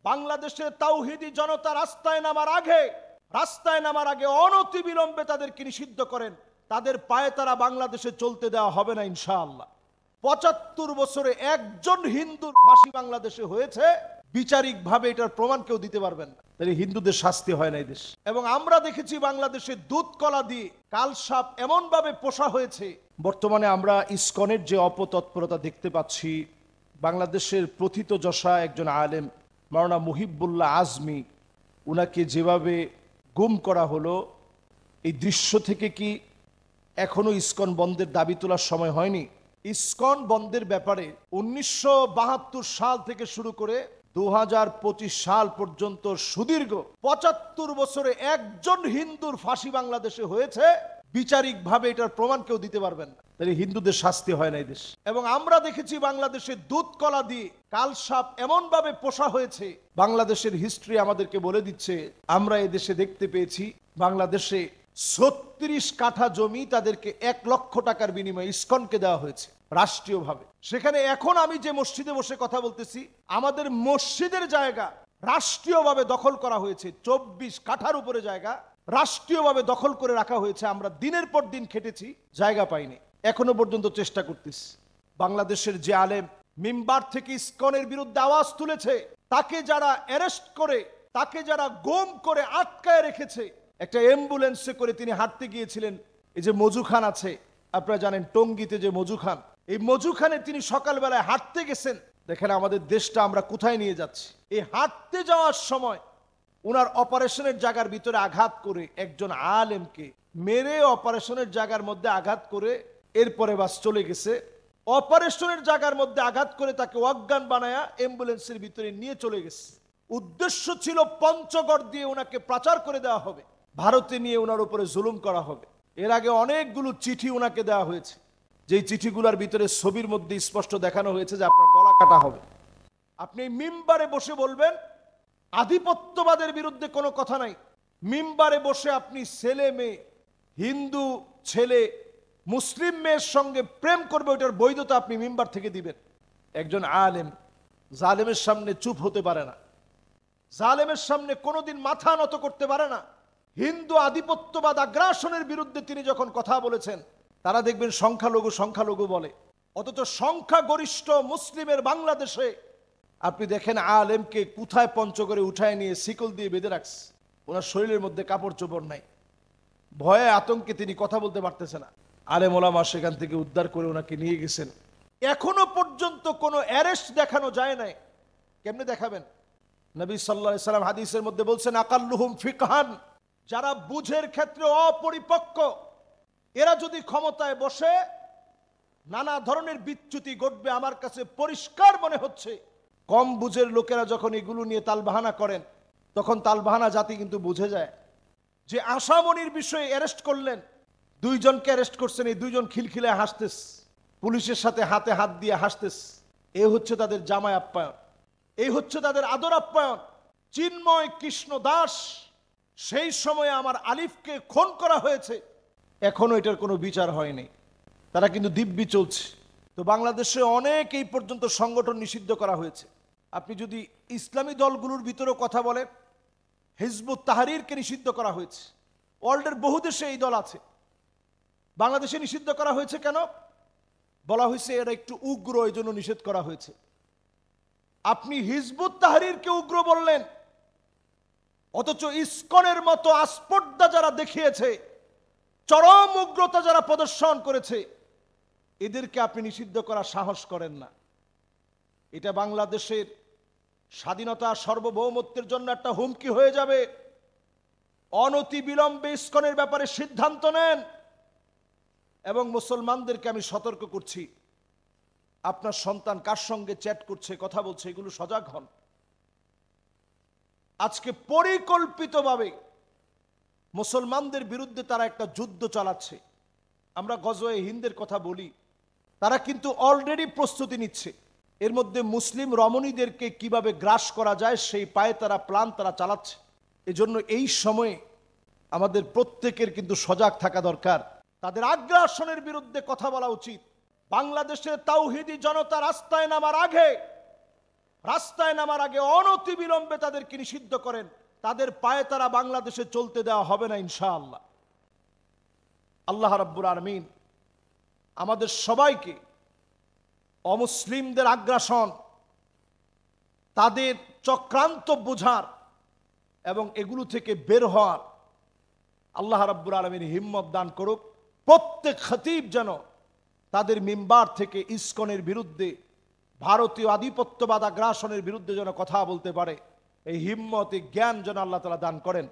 বাংলাদেশের তাওহীদি জনতা রাস্তায় নামার আগে অনতিবিলম্বে তাদেরকে নিষিদ্ধ করেন। তাদের পায়ে তারা বাংলাদেশে চলতে দেওয়া হবে না ইনশাআল্লাহ। ৭৫ বছরে একজন হিন্দুর ফাঁসি বাংলাদেশে হয়েছে, বিচারিকভাবে এটার প্রমাণ কেউ দিতে পারবেন না। তাহলে হিন্দুদের শাস্তি হয় না এই দেশ। এবং আমরা দেখেছি বাংলাদেশে দুধ কলা দিয়ে কালসাপ এমন ভাবে পোষা হয়েছে। বর্তমানে আমরা ইসকনের যে অপতৎপরতা দেখতে পাচ্ছি, বাংলাদেশের প্রথিতযশা একজন আলেম মাওলানা মুহিবুল্লাহ আজমি, উনাকে যেভাবে গুম করা হলো, এই দৃশ্য থেকে কি এখনো ইসকন বন্ধের দাবি তোলার সময় হয়নি? ইসকন বন্ধের ব্যাপারে ১৯৭২ সাল থেকে শুরু করে ২০২৫ সাল পর্যন্ত সুদীর্ঘ ৭৫ বছরে একজন হিন্দুর ফাঁসি বাংলাদেশে হয়েছে, বিচারিকভাবে এটার প্রমাণ কেউ দিতে পারবেন না। তাহলে হিন্দুদের শাস্তি হয় না এই দেশ। এবং আমরা দেখেছি বাংলাদেশে দুধ কলা দিয়ে কালসাপ এমন ভাবে পোষা হয়েছে। বাংলাদেশের হিস্ট্রি আমাদেরকে বলে দিচ্ছে, আমরা এই দেশে দেখতে পেয়েছি বাংলাদেশে ৩৬ কাঠা জমি তাদেরকে ১ লক্ষ টাকার বিনিময়ে ইসকনকে দেওয়া হয়েছে রাষ্ট্রীয়ভাবে। সেখানে এখন আমি যে মসজিদে বসে কথা বলতেছি, আমাদের মসজিদের জায়গা রাষ্ট্রীয়ভাবে দখল করা হয়েছে। ২৪ কাঠার উপরে জায়গা রাষ্ট্রীয়ভাবে দখল করে রাখা হয়েছে। আমরা দিনের পর দিন খেটেছি, জায়গা পাইনি, এখনো পর্যন্ত চেষ্টা করতেছি। বাংলাদেশের যে আলেম মিম্বার থেকে ইসকনের বিরুদ্ধে আওয়াজ তুলেছে, তাকে যারা অ্যারেস্ট করে, তাকে যারা গুম করে আটকায় রেখেছে, একটা অ্যাম্বুলেন্সে করে তিনি হাঁটতে গিয়েছিলেন। এই যে মজু খান আছে, আপনারা জানেন টঙ্গীতে যে মজু খান, এই মজু খানে তিনি সকালবেলায় হাঁটতে গেছেন। দেখেন আমাদের দেশটা আমরা কোথায় নিয়ে যাচ্ছি। এই হাঁটতে যাওয়ার সময় উনার অপারেশনের জায়গার ভিতরে আঘাত করে একজন আলেমকে মেরে অপারেশনের জায়গার মধ্যে আঘাত করে এরপরে বাস চলে গেছে। অপারেশনের জায়গার মধ্যে আঘাত করে তাকে অজ্ঞান বানায়া অ্যাম্বুলেন্সের ভিতরে নিয়ে চলে গেছে। উদ্দেশ্য ছিল পঞ্চগড় দিয়ে ওনাকে পাচার করে দেওয়া হবে, ভারতে নিয়ে ওনার উপরে জুলুম করা হবে। এর আগে অনেকগুলো চিঠি ওনাকে দেওয়া হয়েছে, যেই চিঠিগুলোর ভিতরে ছবির মধ্যে স্পষ্ট দেখানো হয়েছে যে আপনার গলা কাটা হবে। আপনি মিম্বারে বসে বলবেন আধিপত্যবাদের বিরুদ্ধে কোনো কথা নাই। মিম্বারে বসে আপনি ছেলে মেয়ে, হিন্দু ছেলে মুসলিম মেয়ের সঙ্গে প্রেম করবে, ওইটার বৈধতা আপনি মিম্বার থেকে দিবেন। একজন আলেম জালেমের সামনে চুপ হতে পারে না, জালেমের সামনে কোনোদিন মাথা নত করতে পারে না। হিন্দু আধিপত্যবাদ আগ্রাসনের বিরুদ্ধে তিনি যখন কথা বলেছেন, তারা দেখবেন সংখ্যালঘু বলে, অথচ সংখ্যাগরিষ্ঠ মুসলিমের বাংলাদেশে আপনি দেখেন আলেমকে কোথায় পঞ্চগড়ে উঠায় নিয়ে শিকল দিয়ে বেঁধে রাখছে। ওনার শরীরের মধ্যে কাপড় চোপড় নাই, ভয়ে আতঙ্কে তিনি কথা বলতে পারতেছে না। আলেম ওলামা সেখান থেকে উদ্ধার করে ওনাকে নিয়ে গেছেন। এখনো পর্যন্ত কোনো অ্যারেস্ট দেখানো যায় নাই। কেমনে দেখাবেন? নবী সাল্লাল্লাহু আলাইহি সাল্লাম হাদিসের মধ্যে বলছেন, আকাল্লুহুম ফিকহান, যারা বুঝের ক্ষেত্রে অপরিপক্ক, এরা যদি ক্ষমতায় বসে নানা ধরনের বিচ্যুতি ঘটবে আমার কাছে পরিষ্কার মনে হচ্ছে। কম বুঝের লোকেরা যখন এগুলো নিয়ে তালবাহানা করেন, তখন তালবাহানা জাতি কিন্তু বুঝে যায়। যে আশামনির বিষয়ে অ্যারেস্ট করলেন, 2 জনকে অ্যারেস্ট করছেন, এই 2 জন খিলখিলে হাসতেস, পুলিশের সাথে হাতে হাত দিয়ে হাসতেস। এ হচ্ছে তাদের জামাই আপ্যায়ন, এই হচ্ছে তাদের আদর আপ্যায়ন। চিন্ময় কৃষ্ণ দাস, সেই সময়ে আমার আলিফকে খুন করা হয়েছে, এখনো এটার কোনো বিচার হয়নি, তারা কিন্তু দিব্যি চলছে। তো বাংলাদেশে অনেক এই পর্যন্ত সংগঠন নিষিদ্ধ করা হয়েছে। আপনি যদি ইসলামী দলগুলোর ভিতরেও কথা বলেন, হিজবুত তাহরিরকে নিষিদ্ধ করা হয়েছে। ওয়ার্ল্ডের বহু দেশে এই দল আছে, বাংলাদেশে নিষিদ্ধ করা হয়েছে কেন? বলা হয়েছে এরা একটু উগ্র, এই জন্য নিষেধ করা হয়েছে। আপনি হিজবুত তাহরিরকে উগ্র বললেন, অথচ ইসকনের মতো আস্পর্ধা যারা দেখিয়েছে, চরম উগ্রতা যারা প্রদর্শন করেছে, এদেরকে আপনি নিষিদ্ধ করার সাহস করেন না। এটা বাংলাদেশের স্বাধীনতা সার্বভৌমত্বের জন্য একটা হুমকি হয়ে যাবে। অনতি বিলম্বে ইসকনের ব্যাপারে সিদ্ধান্ত নেন। এবং মুসলমানদেরকে আমি সতর্ক করছি, আপনার সন্তান কার সঙ্গে চ্যাট করছে, কথা বলছে, এগুলো সজাগ হন। আজকে পরিকল্পিতভাবে মুসলমানদের বিরুদ্ধে তারা একটা যুদ্ধ চালাচ্ছে। আমরা গজওয়ে হিন্দের কথা বলি, তারা কিন্তু অলরেডি প্রস্তুতি নিচ্ছে। এর মধ্যে মুসলিম রমণীদেরকে কিভাবে গ্রাস করা যায় সেই পায়ে তারা প্ল্যান তারা চালাচ্ছে। এজন্য এই সময়ে আমাদের প্রত্যেকের কিন্তু সজাগ থাকা দরকার। তাদের আগ্রাসনের বিরুদ্ধে কথা বলা উচিত। বাংলাদেশের তাওহীদি জনতা রাস্তায় নামার আগে রাস্তায় নামার আগে অনতি বিলম্বে তাদেরকে নিষিদ্ধ করেন, তাদের পায়ে তারা বাংলাদেশে চলতে দেওয়া হবে না ইনশাআল্লাহ। আল্লাহ রাব্বুল আলামিন আমাদের সবাইকে অমুসলিমদের আগ্রাসন, তাদের চক্রান্ত বোঝার এবং এগুলো থেকে বের হওয়ার আল্লাহ রাব্বুল আলামিন হিম্মত দান করুক। প্রত্যেক খতিব যেন তাদের মিম্বার থেকে ইসকনের বিরুদ্ধে, ভারতীয় আধিপত্যবাদ আগ্রাসনের বিরুদ্ধে যেন কথা বলতে পারে, এই হিম্মত, এই জ্ঞান যেন আল্লাহ তাআলা দান করেন।